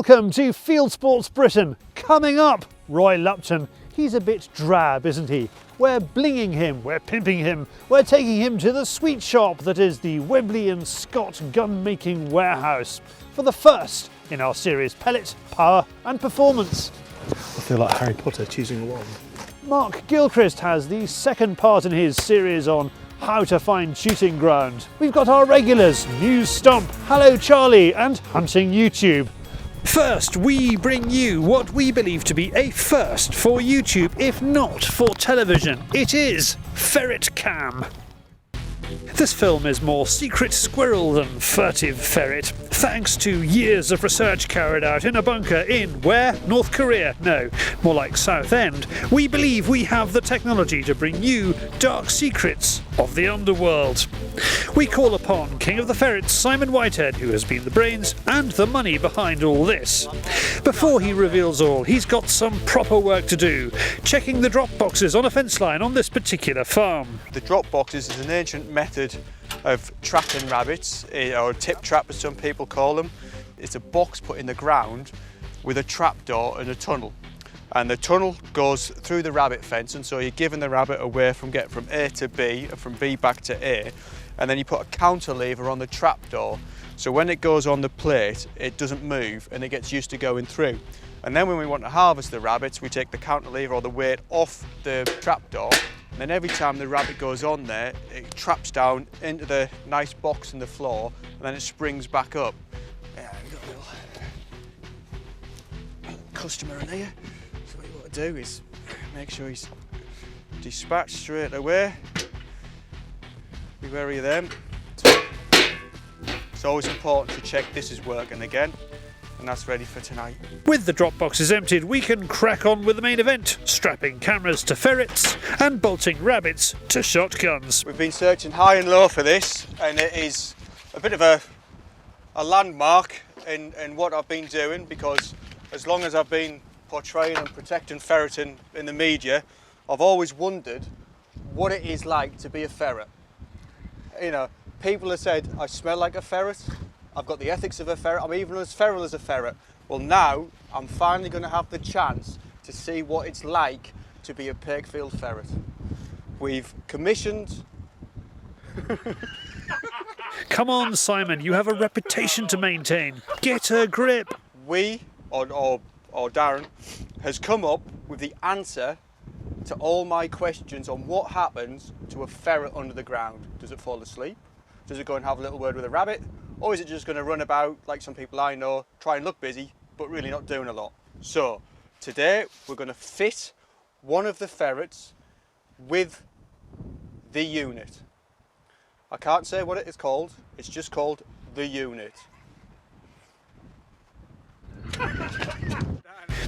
Welcome to Fieldsports Britain. Coming up, Roy Lupton. He's a bit drab, isn't he? We're blinging him, we're pimping him, we're taking him to the sweet shop that is the Webley and Scott gun-making warehouse for the first in our series Pellet, Power and Performance. I feel like Harry Potter choosing a wand. Mark Gilchrist has the second part in his series on how to find shooting ground. We've got our regulars, News Stump, Hallo Charlie and Hunting YouTube. First, we bring you what we believe to be a first for YouTube, if not for television. It is Ferret Cam. This film is more secret squirrel than furtive ferret, thanks to years of research carried out in a bunker in, where? North Korea? No, more like Southend. We believe we have the technology to bring you dark secrets of the underworld. We call upon King of the Ferrets, Simon Whitehead, who has been the brains and the money behind all this. Before he reveals all, he's got some proper work to do, checking the drop boxes on a fence line on this particular farm. The drop boxes is an ancient method of trapping rabbits, or tip trap as some people call them. It's a box put in the ground with a trapdoor and a tunnel. And the tunnel goes through the rabbit fence, and so you're giving the rabbit away from getting from A to B and from B back to A. And then you put a counter lever on the trapdoor, so when it goes on the plate it doesn't move and it gets used to going through. And then when we want to harvest the rabbits, we take the counter lever or the weight off the trapdoor, and then every time the rabbit goes on there, it traps down into the nice box in the floor, and then it springs back up. Yeah, we've got a little customer in here. So what you want to do is make sure he's dispatched straight away. Be wary of them. It's always important to check this is working again, and that's ready for tonight. With the drop boxes emptied, we can crack on with the main event, strapping cameras to ferrets and bolting rabbits to shotguns. We've been searching high and low for this, and it is a bit of a landmark in what I've been doing, because as long as I've been portraying and protecting ferreting in the media, I've always wondered what it is like to be a ferret. You know, people have said I smell like a ferret, I've got the ethics of a ferret, I'm even as feral as a ferret. Well, now I'm finally going to have the chance to see what it's like to be a Pakefield ferret. We've commissioned... Come on, Simon, you have a reputation to maintain. Get a grip. We, or Darren, has come up with the answer to all my questions on what happens to a ferret under the ground. Does it fall asleep? Does it go and have a little word with a rabbit? Or is it just going to run about like some people I know, try and look busy, but really not doing a lot? So today we're going to fit one of the ferrets with the unit. I can't say what it is called, it's just called the unit.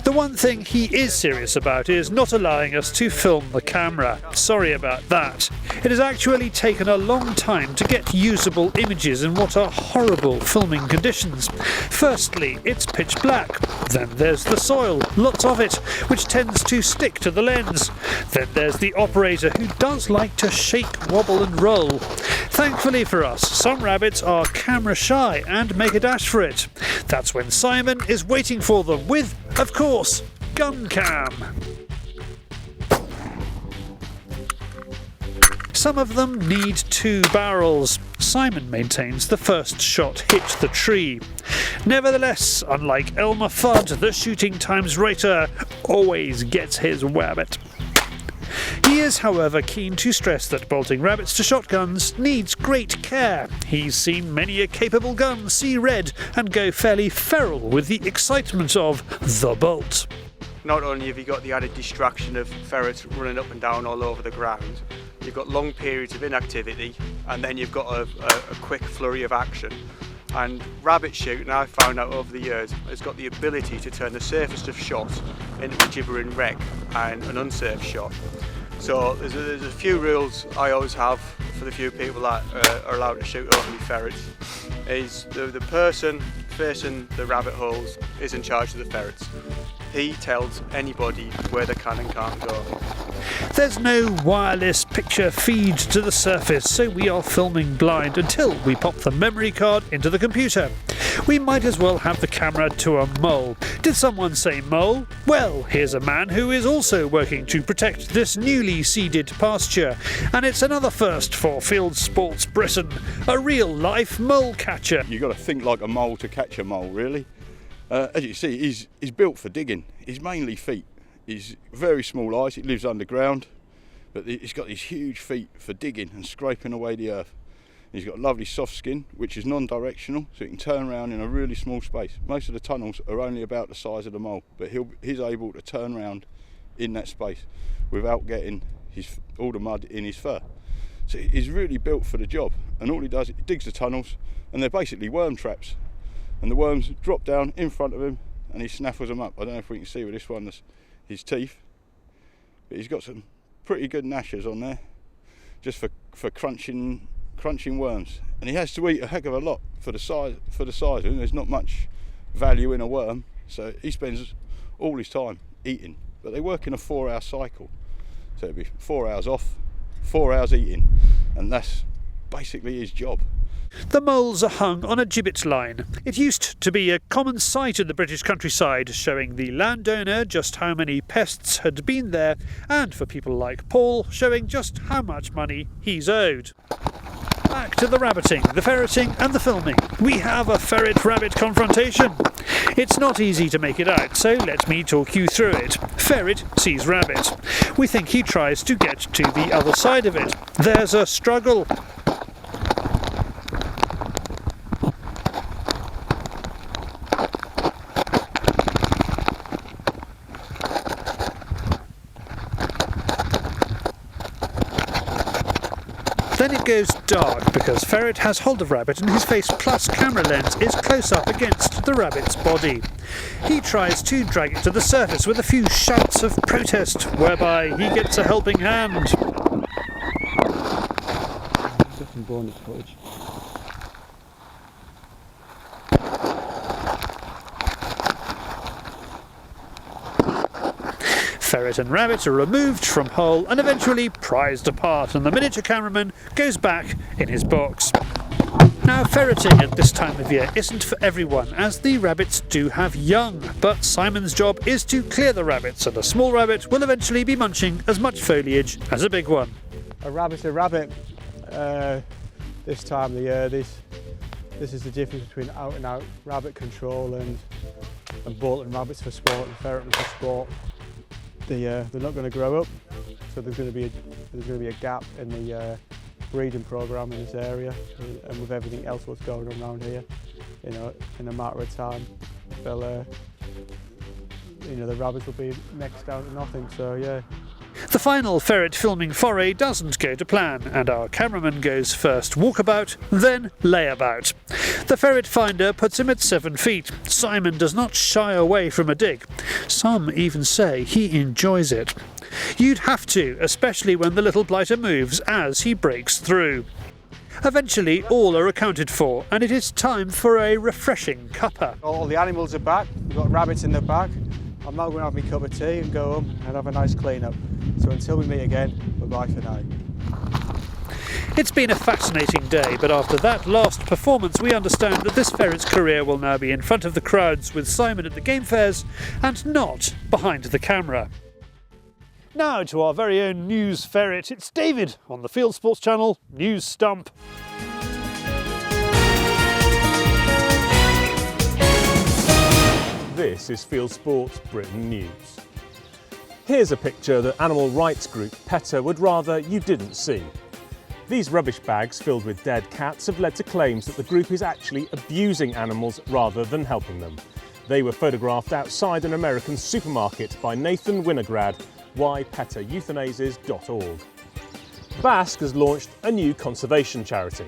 The one thing he is serious about is not allowing us to film the camera. Sorry about that. It has actually taken a long time to get usable images in what are horrible filming conditions. Firstly, it's pitch black. Then there's the soil, lots of it, which tends to stick to the lens. Then there's the operator, who does like to shake, wobble and roll. Thankfully for us, some rabbits are camera shy and make a dash for it. That's when Simon is waiting for them with, of course, gun cam. Some of them need 2 barrels. Simon maintains the first shot hit the tree. Nevertheless, unlike Elmer Fudd, the shooting times rater always gets his wabbit. He is, however, keen to stress that bolting rabbits to shotguns needs great care. He's seen many a capable gun see red and go fairly feral with the excitement of the bolt. Not only have you got the added distraction of ferrets running up and down all over the ground, you've got long periods of inactivity, and then you've got a quick flurry of action. And rabbit shooting, I've found out over the years, has got the ability to turn the safest of shots into a gibbering wreck and an unsafe shot. So there's a few rules I always have for the few people that are allowed to shoot openly ferrets. Is the person facing the rabbit holes is in charge of the ferrets. He tells anybody where they can and can't go. There's no wireless picture feed to the surface, so we are filming blind until we pop the memory card into the computer. we might as well have the camera to a mole. Did someone say mole? Well, here's a man who is also working to protect this newly seeded pasture, and it's another first for Fieldsports Britain, a real-life mole catcher. You've got to think like a mole to catch a mole, really. As you see, he's built for digging. He's mainly feet. He's very small eyes, he lives underground, but he's got these huge feet for digging and scraping away the earth. He's got a lovely soft skin, which is non-directional, so he can turn around in a really small space. Most of the tunnels are only about the size of the mole, but he's able to turn around in that space without getting all the mud in his fur. So he's really built for the job, and all he does, he digs the tunnels, and they're basically worm traps. And the worms drop down in front of him, and he snaffles them up. I don't know if we can see with this one, his teeth, but he's got some pretty good gnashers on there just for crunching worms, and he has to eat a heck of a lot for the size of him. There's not much value in a worm, so he spends all his time eating, but they work in a 4-hour cycle, so it'd be 4 hours off, 4 hours eating, and that's basically his job. The moles are hung on a gibbet line. It used to be a common sight in the British countryside, showing the landowner just how many pests had been there, and for people like Paul, showing just how much money he's owed. Back to the rabbiting, the ferreting and the filming. We have a ferret-rabbit confrontation. It's not easy to make it out, so let me talk you through it. Ferret sees rabbit. We think he tries to get to the other side of it. There's a struggle. Then it goes dark because Ferret has hold of rabbit and his face plus camera lens is close up against the rabbit's body. He tries to drag it to the surface with a few shouts of protest, whereby he gets a helping hand. Ferret and rabbit are removed from hole and eventually prized apart, and the miniature cameraman goes back in his box. Now, ferreting at this time of year isn't for everyone, as the rabbits do have young, but Simon's job is to clear the rabbits, and a small rabbit will eventually be munching as much foliage as a big one. A rabbit's a rabbit. This time of the year, this is the difference between out and out rabbit control and bolting rabbits for sport and ferreting for sport. They're not going to grow up, so there's going to be a gap in the breeding program in this area, and with everything else what's going on around here, you know, in a matter of time, they'll, you know, the rabbits will be next down to nothing. So yeah. The final ferret filming foray doesn't go to plan, and our cameraman goes first walkabout, then layabout. The ferret finder puts him at 7 feet. Simon does not shy away from a dig. Some even say he enjoys it. You'd have to, especially when the little blighter moves as he breaks through. Eventually all are accounted for, and it is time for a refreshing cuppa. All the animals are back, we've got rabbits in the back. I'm now going to have my cup of tea and go home and have a nice clean up. So until we meet again, bye-bye for now. It's been a fascinating day, but after that last performance we understand that this ferret's career will now be in front of the crowds with Simon at the game fairs and not behind the camera. Now to our very own news ferret, it's David on the Fieldsports channel, News Stump. This is Fieldsports Britain News. Here's a picture that animal rights group PETA would rather you didn't see. These rubbish bags filled with dead cats have led to claims that the group is actually abusing animals rather than helping them. They were photographed outside an American supermarket by Nathan Winograd, whypetaeuthanasies.org. Basque has launched a new conservation charity.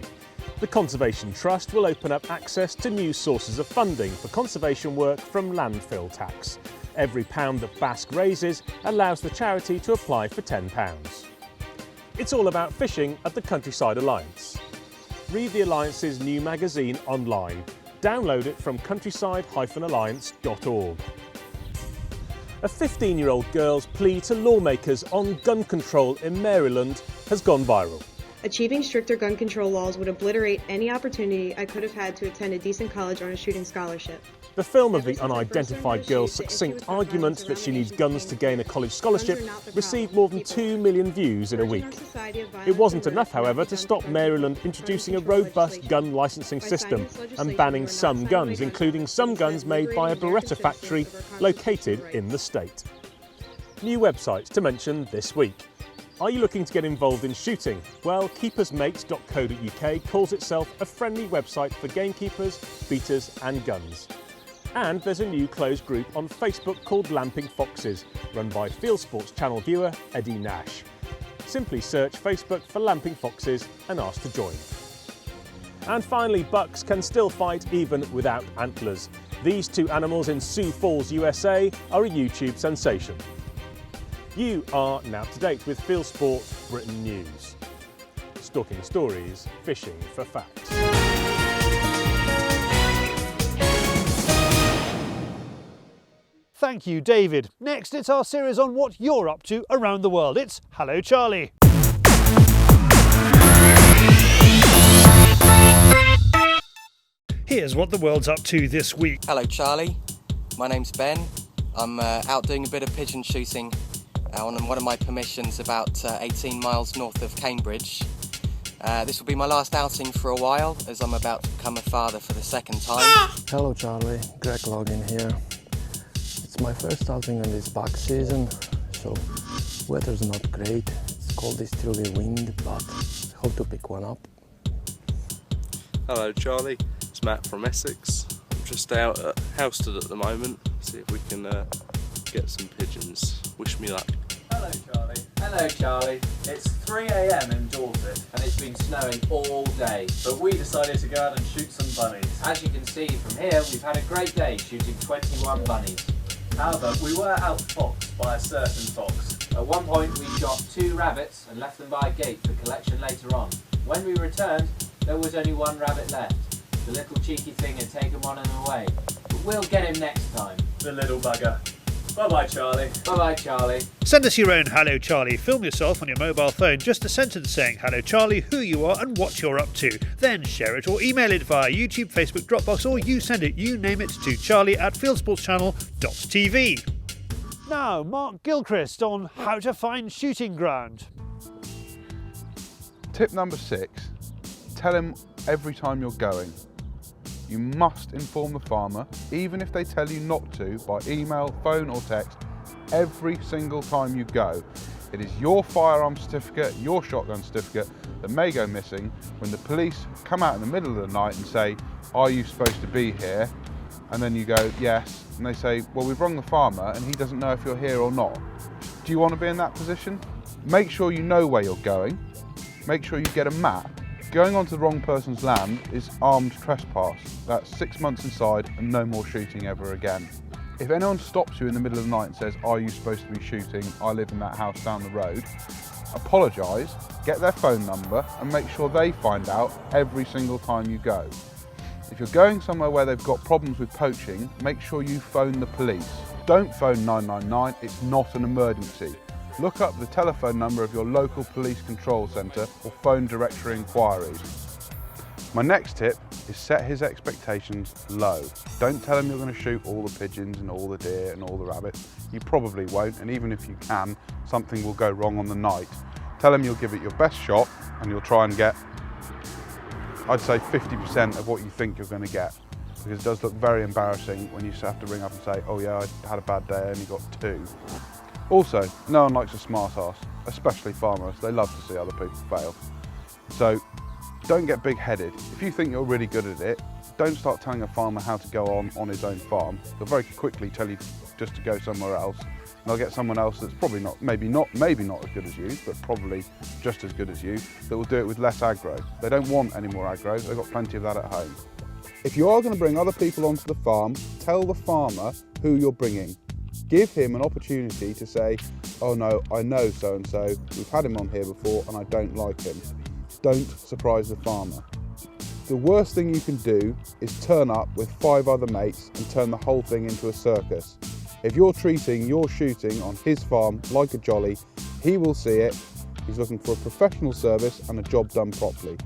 The Conservation Trust will open up access to new sources of funding for conservation work from landfill tax. Every pound that Basque raises allows the charity to apply for £10. It's all about fishing at the Countryside Alliance. Read the Alliance's new magazine online. Download it from countryside-alliance.org. A 15-year-old girl's plea to lawmakers on gun control in Maryland has gone viral. Achieving stricter gun control laws would obliterate any opportunity I could have had to attend a decent college on a shooting scholarship. The film of the unidentified girl's succinct argument that she needs guns to gain a college scholarship received more than 2 million views in a week. It wasn't enough, however, to stop Maryland introducing a robust gun licensing system and banning some guns, including some guns made by a Beretta factory located in the state. New websites to mention this week. Are you looking to get involved in shooting? Well, keepersmates.co.uk calls itself a friendly website for gamekeepers, beaters and guns. And there's a new closed group on Facebook called Lamping Foxes, run by Fieldsports channel viewer Eddie Nash. Simply search Facebook for Lamping Foxes and ask to join. And finally, bucks can still fight even without antlers. These two animals in Sioux Falls, USA are a YouTube sensation. You are now up to date with Fieldsports Britain News. Stalking stories, fishing for facts. Thank you, David. Next, it's our series on what you're up to around the world. It's Hallo Charlie. Here's what the world's up to this week. Hello Charlie, my name's Ben. I'm out doing a bit of pigeon shooting on one of my permissions about 18 miles north of Cambridge. This will be my last outing for a while as I'm about to become a father for the second time. Hello Charlie, Greg Logan here. It's my first outing on this buck season, so weather's not great. It's cold, it's still the wind, but I hope to pick one up. Hello Charlie, it's Matt from Essex. I'm just out at Halstead at the moment, see if we can get some pigeons. Wish me luck. Hello Charlie. Hello Charlie. It's 3 AM in Dorset and it's been snowing all day, but we decided to go out and shoot some bunnies. As you can see from here, we've had a great day shooting 21 bunnies. However, we were outfoxed by a certain fox. At one point we shot 2 rabbits and left them by a gate for collection later on. When we returned, there was only 1 rabbit left. The little cheeky thing had taken one of them away. But we'll get him next time. The little bugger. Bye-bye, Charlie. Bye-bye, Charlie. Send us your own Hallo Charlie. Film yourself on your mobile phone, just a sentence saying Hallo Charlie, who you are and what you're up to. Then share it or email it via YouTube, Facebook, Dropbox, or you send it, you name it, to charlie@fieldsportschannel.tv. Now, Mark Gilchrist on how to find shooting ground. Tip number 6, tell him every time you're going. You must inform the farmer, even if they tell you not to, by email, phone or text, every single time you go. It is your firearm certificate, your shotgun certificate that may go missing when the police come out in the middle of the night and say, are you supposed to be here? And then you go, yes. And they say, well, we've rung the farmer and he doesn't know if you're here or not. Do you want to be in that position? Make sure you know where you're going. Make sure you get a map. Going onto the wrong person's land is armed trespass. That's 6 months inside and no more shooting ever again. If anyone stops you in the middle of the night and says, are you supposed to be shooting? I live in that house down the road. Apologise, get their phone number and make sure they find out every single time you go. If you're going somewhere where they've got problems with poaching, make sure you phone the police. Don't phone 999, it's not an emergency. Look up the telephone number of your local police control centre or phone directory inquiries. My next tip is set his expectations low. Don't tell him you're going to shoot all the pigeons and all the deer and all the rabbits. You probably won't, and even if you can, something will go wrong on the night. Tell him you'll give it your best shot and you'll try and get, I'd say 50% of what you think you're going to get. Because it does look very embarrassing when you have to ring up and say, oh yeah, I had a bad day, I only got 2. Also, no one likes a smart ass, especially farmers. They love to see other people fail. So don't get big-headed. If you think you're really good at it, don't start telling a farmer how to go on his own farm. They'll very quickly tell you just to go somewhere else. And they'll get someone else that's probably not, maybe not as good as you, but probably just as good as you, that will do it with less aggro. They don't want any more aggro, they've got plenty of that at home. If you are going to bring other people onto the farm, tell the farmer who you're bringing. Give him an opportunity to say, oh no, I know so-and-so, we've had him on here before and I don't like him. Don't surprise the farmer. The worst thing you can do is turn up with 5 other mates and turn the whole thing into a circus. If you're treating your shooting on his farm like a jolly, he will see it He's looking for a professional service and a job done properly.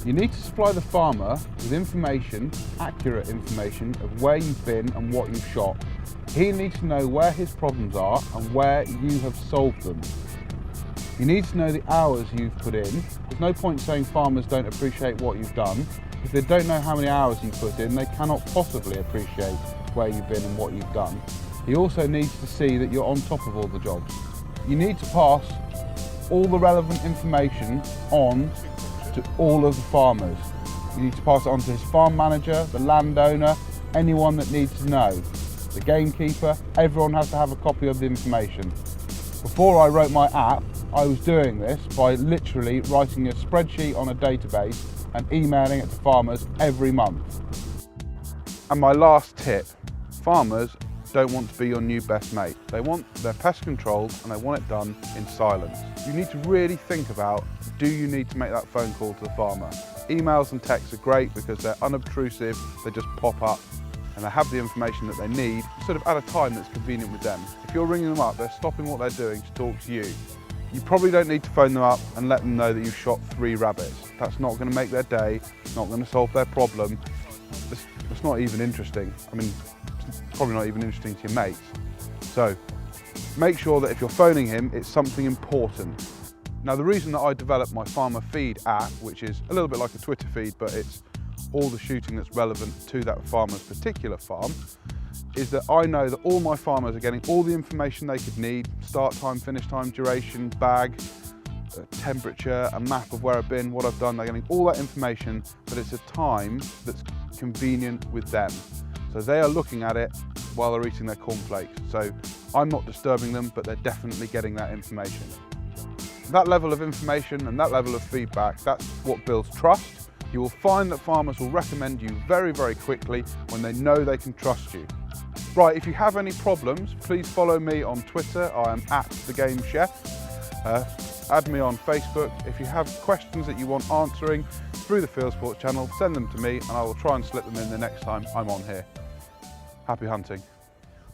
You need to supply the farmer with information, accurate information of where you've been and what you've shot. He needs to know where his problems are and where you have solved them. You need to know the hours you've put in. There's no point saying farmers don't appreciate what you've done. If they don't know how many hours you've put in, they cannot possibly appreciate where you've been and what you've done. He also needs to see that you're on top of all the jobs. You need to pass all the relevant information on to all of the farmers. You need to pass it on to his farm manager, the landowner, anyone that needs to know. The gamekeeper, everyone has to have a copy of the information. Before I wrote my app, I was doing this by literally writing a spreadsheet on a database and emailing it to farmers every month. And my last tip, farmers don't want to be your new best mate. They want their pest controlled and they want it done in silence. You need to really think about, do you need to make that phone call to the farmer? Emails and texts are great because they're unobtrusive, they just pop up and they have the information that they need sort of at a time that's convenient with them. If you're ringing them up, they're stopping what they're doing to talk to you. You probably don't need to phone them up and let them know that you've shot 3 rabbits. That's not going to make their day, it's not going to solve their problem. It's not even interesting. I mean, it's probably not even interesting to your mates. So, make sure that if you're phoning him, it's something important. Now, the reason that I developed my Farmer Feed app, which is a little bit like a Twitter feed, but it's all the shooting that's relevant to that farmer's particular farm, is that I know that all my farmers are getting all the information they could need: start time, finish time, duration, bag, temperature, a map of where I've been, what I've done. They're getting all that information, but it's a time that's convenient with them. So they are looking at it while they're eating their cornflakes. So I'm not disturbing them, but they're definitely getting that information. That level of information and that level of feedback, that's what builds trust. You will find that farmers will recommend you very, very quickly when they know they can trust you. Right, if you have any problems, please follow me on Twitter. I am @TheGameChef. Add me on Facebook. If you have questions that you want answering through the Fieldsports channel, send them to me and I will try and slip them in the next time I'm on here. Happy hunting.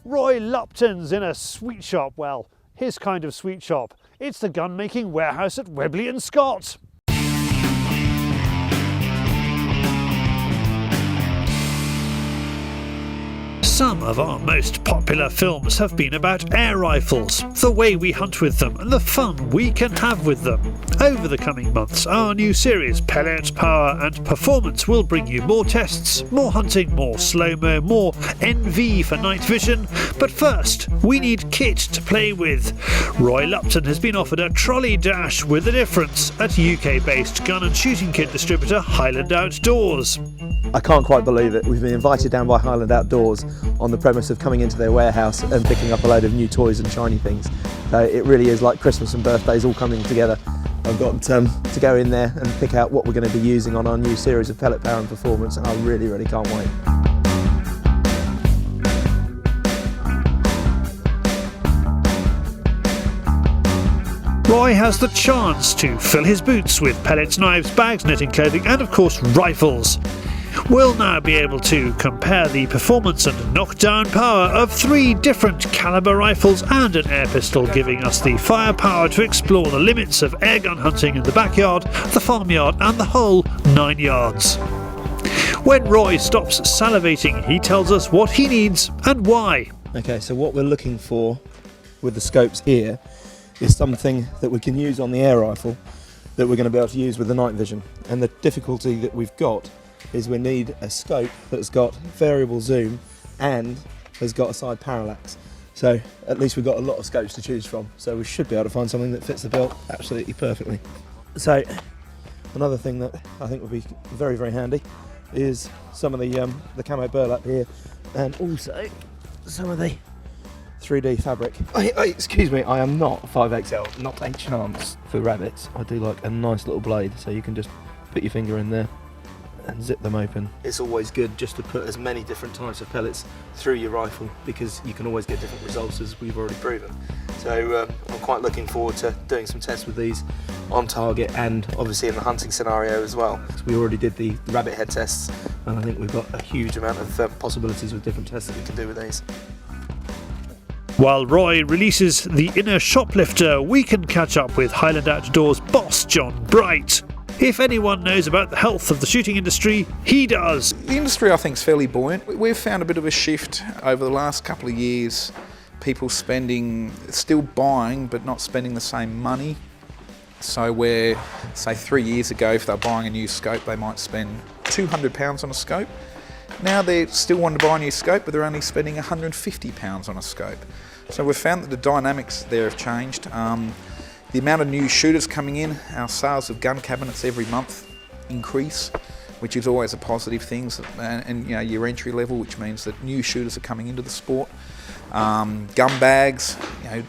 Roy Lupton's in a sweet shop. Well, his kind of sweet shop. It's the gun-making warehouse at Webley and Scott. Some of our most popular films have been about air rifles, the way we hunt with them and the fun we can have with them. Over the coming months, our new series Pellet Power and Performance will bring you more tests, more hunting, more slow-mo, more NV for night vision. But first, we need kit to play with. Roy Lupton has been offered a trolley dash with a difference at UK-based gun and shooting kit distributor Highland Outdoors. I can't quite believe it. We've been invited down by Highland Outdoors on the premise of coming into their warehouse and picking up a load of new toys and shiny things. So it really is like Christmas and birthdays all coming together. I've got to go in there and pick out what we're going to be using on our new series of Pellet Power and Performance, and I really, really can't wait. Roy has the chance to fill his boots with pellets, knives, bags, netting, clothing and of course rifles. We'll now be able to compare the performance and knockdown power of 3 different caliber rifles and an air pistol, giving us the firepower to explore the limits of airgun hunting in the backyard, the farmyard and the whole 9 yards. When Roy stops salivating, he tells us what he needs and why. Okay, so what we're looking for with the scopes here is something that we can use on the air rifle that we're going to be able to use with the night vision. And the difficulty that we've got is we need a scope that's got variable zoom and has got a side parallax. So at least we've got a lot of scopes to choose from. So we should be able to find something that fits the bill absolutely perfectly. So another thing that I think would be very, very handy is some of the camo burlap here, and also some of the 3D fabric. Excuse me, I am not 5XL, not a chance for rabbits. I do like a nice little blade, so you can just put your finger in there and zip them open. It's always good just to put as many different types of pellets through your rifle, because you can always get different results, as we've already proven. So I'm quite looking forward to doing some tests with these on target and obviously in the hunting scenario as well. We already did the rabbit head tests, and I think we've got a huge amount of possibilities with different tests that we can do with these. While Roy releases the inner shoplifter, we can catch up with Highland Outdoors boss John Bright. If anyone knows about the health of the shooting industry, he does. The industry, I think, is fairly buoyant. We've found a bit of a shift over the last couple of years. People still buying, but not spending the same money. So where, say 3 years ago, if they're buying a new scope, they might spend £200 on a scope. Now they still want to buy a new scope, but they're only spending £150 on a scope. So we've found that the dynamics there have changed. The amount of new shooters coming in, our sales of gun cabinets every month increase, which is always a positive thing, and you know, your entry level, which means that new shooters are coming into the sport. Gun bags, you know,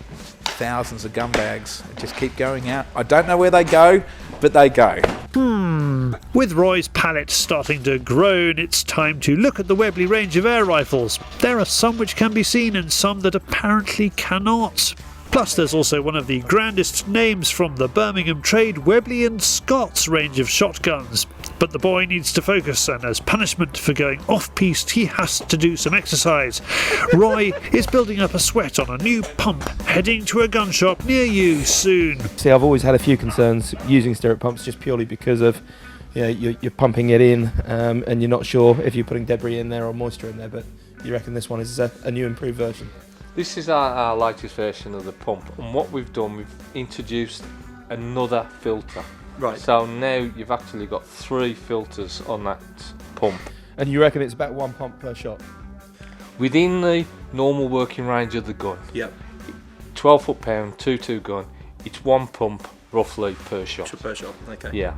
thousands of gun bags just keep going out. I don't know where they go, but they go. With Roy's palette starting to groan, it's time to look at the Webley range of air rifles. There are some which can be seen and some that apparently cannot. Plus there's also one of the grandest names from the Birmingham trade, Webley & Scott's range of shotguns. But the boy needs to focus, and as punishment for going off-piste he has to do some exercise. Roy is building up a sweat on a new pump, heading to a gun shop near you soon. See, I've always had a few concerns using stirrup pumps just purely because of, you know, you're pumping it in and you're not sure if you're putting debris in there or moisture in there, but you reckon this one is a new improved version? This is our latest version of the pump, and what we've done, we've introduced another filter. Right. So now you've actually got 3 filters on that pump. And you reckon it's about 1 pump per shot? Within the normal working range of the gun. Yep. 12 foot-pound, 2.2 gun, it's 1 pump roughly per shot. Per shot, okay. Yeah.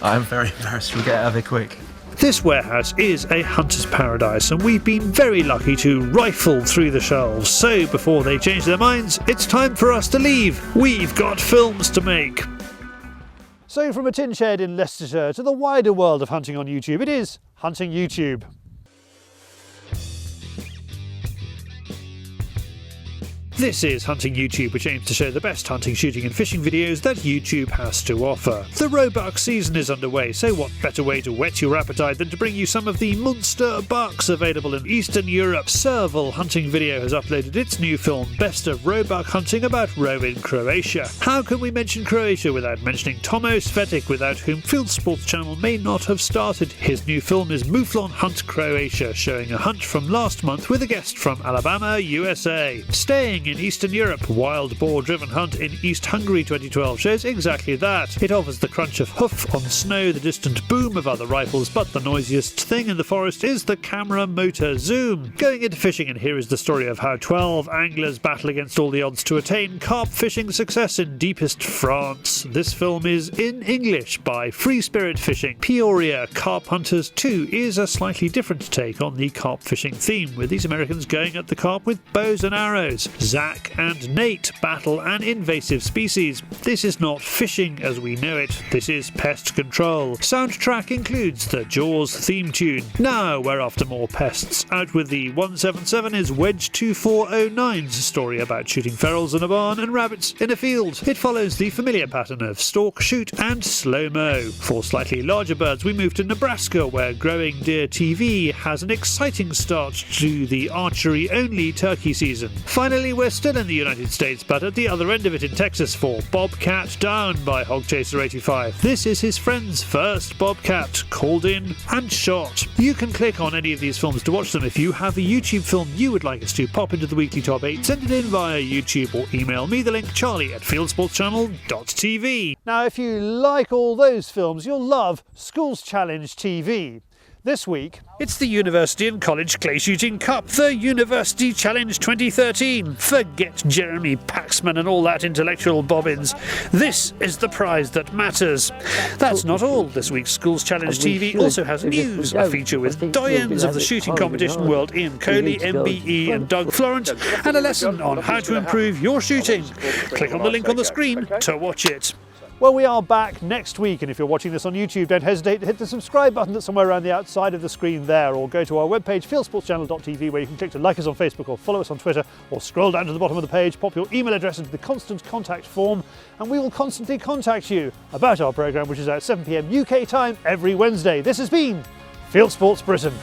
I'm very embarrassed. We'll get out of here quick. This warehouse is a hunter's paradise, and we've been very lucky to rifle through the shelves. So before they change their minds, it's time for us to leave. We've got films to make. So from a tin shed in Leicestershire to the wider world of hunting on YouTube, it is Hunting YouTube. This is Hunting YouTube, which aims to show the best hunting, shooting and fishing videos that YouTube has to offer. The roebuck season is underway, so what better way to whet your appetite than to bring you some of the monster bucks available in Eastern Europe. Serval Hunting Video has uploaded its new film, Best of Roebuck Hunting, about roe in Croatia. How can we mention Croatia without mentioning Tomo Svetic, without whom Fieldsports channel may not have started? His new film is Mouflon Hunt Croatia, showing a hunt from last month with a guest from Alabama, USA. Staying in Eastern Europe, Wild Boar Driven Hunt in East Hungary 2012 shows exactly that. It offers the crunch of hoof on snow, the distant boom of other rifles, but the noisiest thing in the forest is the camera motor zoom. Going into fishing, and here is the story of how 12 anglers battle against all the odds to attain carp fishing success in deepest France. This film is in English by Free Spirit Fishing. Peoria Carp Hunters 2 is a slightly different take on the carp fishing theme, with these Americans going at the carp with bows and arrows. Zach and Nate battle an invasive species. This is not fishing as we know it, this is pest control. Soundtrack includes the Jaws theme tune. Now we're after more pests. Out with the 177 is Wedge 2409's story about shooting ferals in a barn and rabbits in a field. It follows the familiar pattern of stalk, shoot and slow-mo. For slightly larger birds we move to Nebraska, where Growing Deer TV has an exciting start to the archery-only turkey season. Finally, we're still in the United States, but at the other end of it in Texas for Bobcat Down by Hogchaser85. This is his friend's first bobcat, called in and shot. You can click on any of these films to watch them. If you have a YouTube film you would like us to pop into the weekly top 8, send it in via YouTube or email me the link, charlie@fieldsportschannel.tv. Now if you like all those films, you'll love Schools Challenge TV. This week, it's the University and College Clay Shooting Cup, the University Challenge 2013. Forget Jeremy Paxman and all that intellectual bobbins. This is the prize that matters. That's not all. This week's Schools Challenge TV also has news, a feature with doyens of the shooting competition world, Ian Coley, MBE and Doug Florent, and a lesson on how to improve your shooting. Click on the link on the screen to watch it. Well, we are back next week, and if you're watching this on YouTube, don't hesitate to hit the subscribe button that's somewhere around the outside of the screen there, or go to our webpage, fieldsportschannel.tv, where you can click to like us on Facebook or follow us on Twitter, or scroll down to the bottom of the page, pop your email address into the constant contact form, and we will constantly contact you about our programme, which is at 7 PM UK time every Wednesday. This has been Fieldsports Britain.